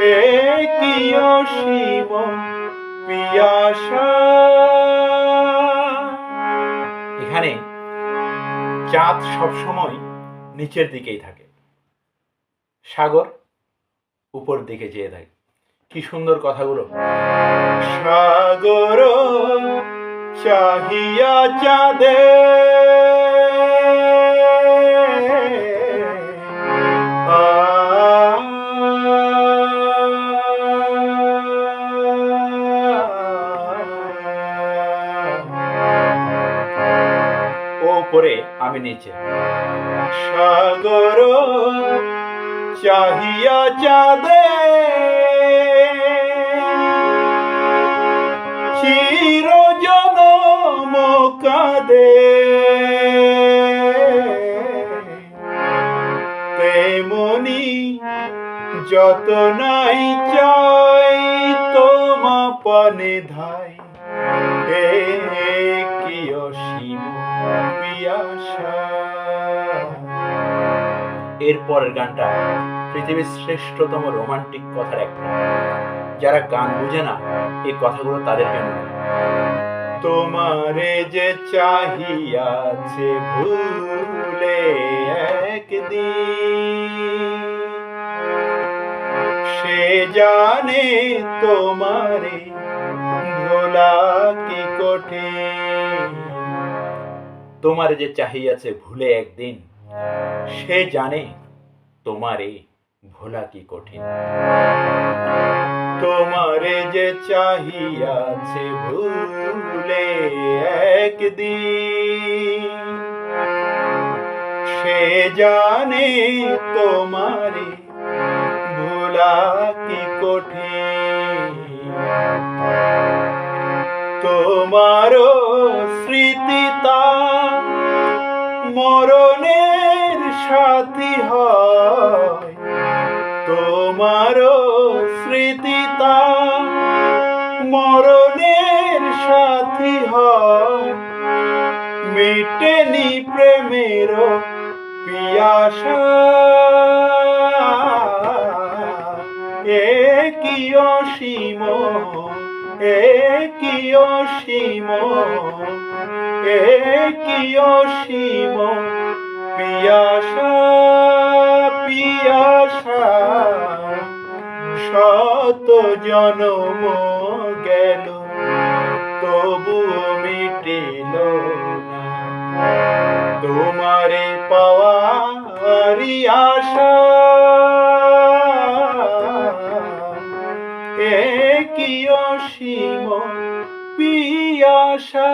এ কি অসীম পিয়াসা। এখানে চাঁদ সবসময় নিচের দিকেই থাকে, সাগর উপর দিকে চেয়ে থাকে। কি সুন্দর কথাগুলো। সাগর চাহিয়া চাঁদে ওপরে আমি নিচে। সাগর চাহিয়া চাঁদে চিরজনম কাঁদে, তেমনি যত নাই চাই তোমা পানে ধাই। এ কি অসীম পিয়াসা। এরপরের গানটা পৃথিবীর শ্রেষ্ঠতম রোমান্টিক কথার একটা। যারা গান বুঝে না, এই কথাগুলো তাদের জন্য। তোমারে যে চাহিয়াছে ভুলে একদিন, সে জানে তোমারে ভোলা কি কঠিন। তোমারে যে চাহিয়াছে ভুলে একদিন, সে জানে তোমারে ভোলা কি কঠিন। তোমারে যে চাহিয়াছে ভুলে একদিন, সে জানে তোমারে ভোলা কি কঠিন। তোমারও স্মৃতি তার মরণের সাথী হয়। তোমারও স্মৃতি তার মরণের সাথী হয়। মিটেনি প্রেমের পিয়াসা। এ কি অসীম, এ কি অসীম, এ কি অসীম পিয়াসা। পিয়াসা শত জনম গেল তবু মিটিল না, তোমারে পাওয়ারি আশা। এ কি অসীম পিয়াসা।